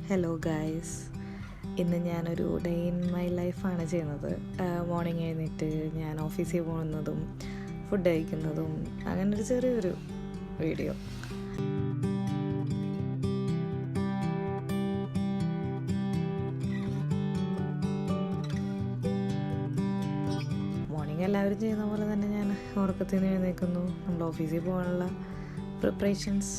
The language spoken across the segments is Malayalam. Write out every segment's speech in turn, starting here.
ഹലോ ഗായ്സ്, ഇന്ന് ഞാനൊരു ഡേ ഇൻ മൈ ലൈഫാണ് ചെയ്യുന്നത്. മോർണിംഗ് എഴുന്നേറ്റ് ഞാൻ ഓഫീസിൽ പോകുന്നതും ഫുഡ് കഴിക്കുന്നതും അങ്ങനൊരു ചെറിയൊരു വീഡിയോ. മോർണിംഗ് എല്ലാവരും ചെയ്യുന്ന പോലെ തന്നെ ഞാൻ ഉറക്കത്തിൽ നിന്ന് എഴുന്നേൽക്കുന്നു. നമ്മൾ ഓഫീസിൽ പോകാനുള്ള പ്രിപ്പറേഷൻസ്.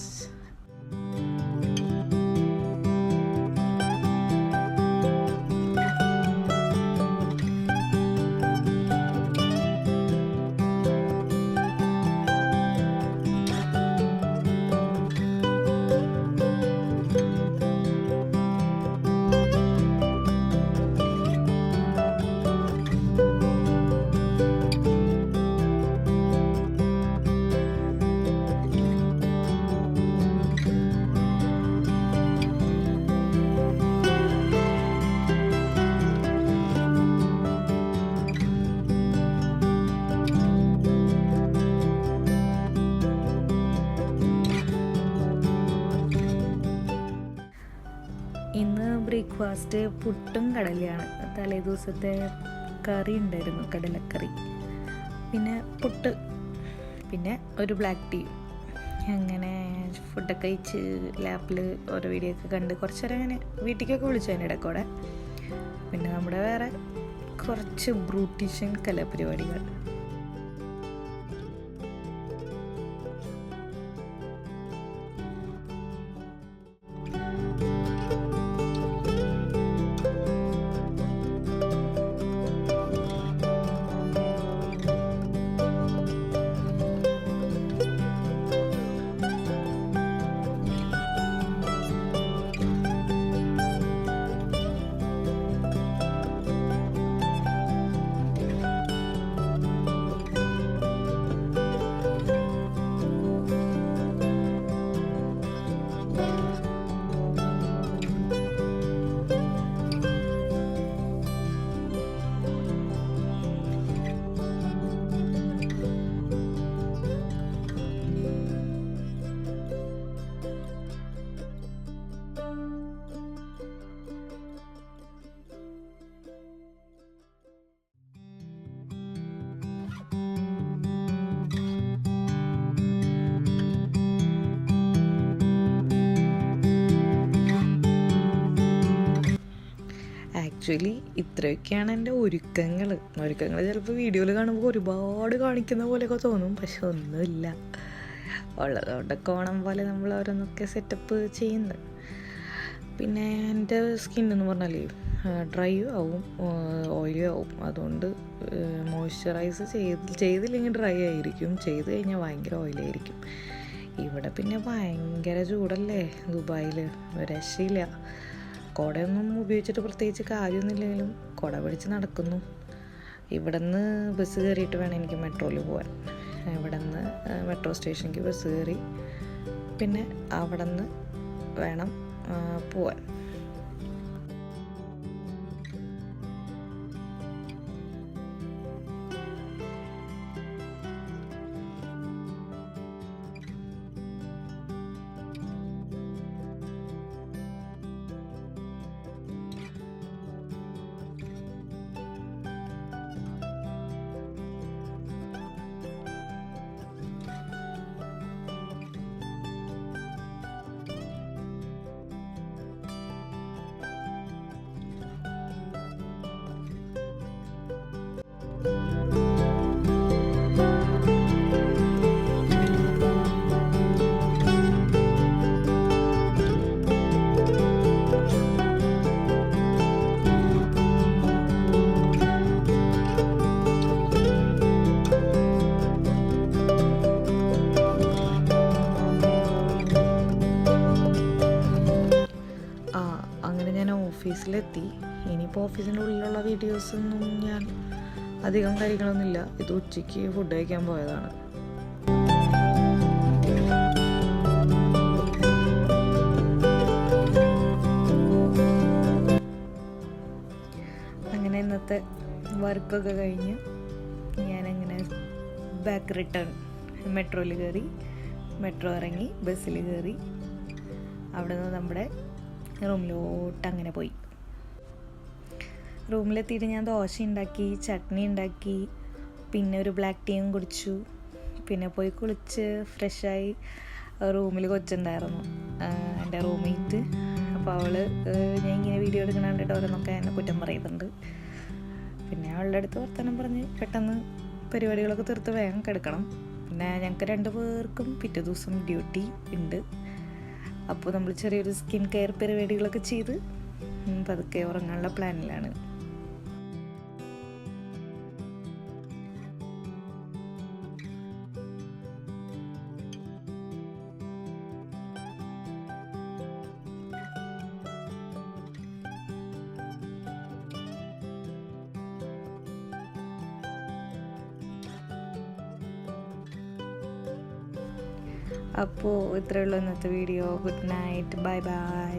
ഇന്ന് ബ്രേക്ക്ഫാസ്റ്റ് പുട്ടും കടലയാണ്. തലേ ദിവസത്തെ കറി ഉണ്ടായിരുന്നു, കടലക്കറി, പിന്നെ പുട്ട്, പിന്നെ ഒരു ബ്ലാക്ക് ടീ. അങ്ങനെ ഫുഡൊക്കെ കഴിച്ച് ലാപ്പിൽ ഓരോ വീഡിയോ ഒക്കെ കണ്ട് കുറച്ച് നേരം അങ്ങനെ വീട്ടിലേക്കൊക്കെ വിളിച്ചു അതിൻ്റെ ഇടയ്ക്കൂടെ. പിന്നെ നമ്മുടെ വേറെ കുറച്ച് ബ്യൂട്ടീഷ്യൻ കലാപരിപാടികൾ. ആക്ച്വലി ഇത്രയൊക്കെയാണ് എൻ്റെ ഒരുക്കങ്ങൾ. ചിലപ്പോൾ വീഡിയോയിൽ കാണുമ്പോൾ ഒരുപാട് കാണിക്കുന്ന പോലെയൊക്കെ തോന്നും, പക്ഷെ ഒന്നുമില്ല. ഉള്ളതുകൊണ്ടൊക്കെ ഓണം പോലെ നമ്മൾ ഓരോന്നൊക്കെ സെറ്റപ്പ് ചെയ്യുന്നത്. പിന്നെ എൻ്റെ സ്കിന്നെന്ന് പറഞ്ഞാൽ ഡ്രൈയും ആവും, ഓയിലും ആവും. അതുകൊണ്ട് മോയ്സ്ചറൈസ് ചെയ്തില്ലെങ്കിൽ ഡ്രൈ ആയിരിക്കും, ചെയ്ത് കഴിഞ്ഞാൽ ഭയങ്കര ഓയിലായിരിക്കും. ഇവിടെ പിന്നെ ഭയങ്കര ചൂടല്ലേ ദുബായിൽ, രക്ഷയില്ല. കുടയൊന്നും ഉപയോഗിച്ചിട്ട് പ്രത്യേകിച്ച് കാര്യമൊന്നുമില്ലെങ്കിലും കുട പിടിച്ച് നടക്കുന്നു. ഇവിടെ നിന്ന് ബസ് കയറിയിട്ട് വേണം എനിക്ക് മെട്രോയിൽ പോകാൻ. ഇവിടെ നിന്ന് മെട്രോ സ്റ്റേഷനിലേക്ക് ബസ് കയറി പിന്നെ അവിടെ നിന്ന് വേണം പോവാൻ. അങ്ങനെ ഞാൻ ഓഫീസിലെത്തി. ഇനിയിപ്പോൾ ഓഫീസിൻ്റെ ഉള്ളിലുള്ള വീഡിയോസൊന്നും ഞാൻ അധികം കാര്യങ്ങളൊന്നുമില്ല. ഇത് ഉച്ചയ്ക്ക് ഫുഡ് കഴിക്കാൻ പോയതാണ്. അങ്ങനെ ഇന്നത്തെ വർക്കൊക്കെ കഴിഞ്ഞ് ഞാനങ്ങനെ ബാക്ക് റിട്ടേൺ മെട്രോയിൽ കയറി, മെട്രോ ഇറങ്ങി ബസ്സിൽ കയറി. അവിടെ നിന്ന് നമ്മുടെ റൂമിലോട്ട് അങ്ങനെ പോയി. റൂമിലെത്തിയിട്ട് ഞാൻ ദോശ ഉണ്ടാക്കി, ചട്നി ഉണ്ടാക്കി, പിന്നെ ഒരു ബ്ലാക്ക് ടീയും കുടിച്ചു. പിന്നെ പോയി കുളിച്ച് ഫ്രഷായി. റൂമിൽ കൊച്ചുണ്ടായിരുന്നു, എൻ്റെ റൂംമേറ്റ്. അപ്പോൾ ഞാൻ ഇങ്ങനെ വീഡിയോ എടുക്കണ കണ്ടിട്ട് ഓരോന്നൊക്കെ എന്നെ കുറ്റം പറയുന്നുണ്ട്. പിന്നെ അവളുടെ അടുത്ത് വർത്തമാനം പറഞ്ഞ് പെട്ടെന്ന് പരിപാടികളൊക്കെ തീർത്ത് വേഗം കിടക്കണം. പിന്നെ ഞങ്ങൾക്ക് 2 പേർക്കും പിറ്റേ ദിവസം ഡ്യൂട്ടി ഉണ്ട്. അപ്പോൾ നമ്മൾ ചെറിയൊരു സ്കിൻ കെയർ പരിപാടികളൊക്കെ ചെയ്ത് പതുക്കെ ഉറങ്ങാനുള്ള പ്ലാനിലാണ്. അപ്പോൾ ഇത്രയേ ഉള്ളൂ ഇന്നത്തെ video. Good night, bye bye.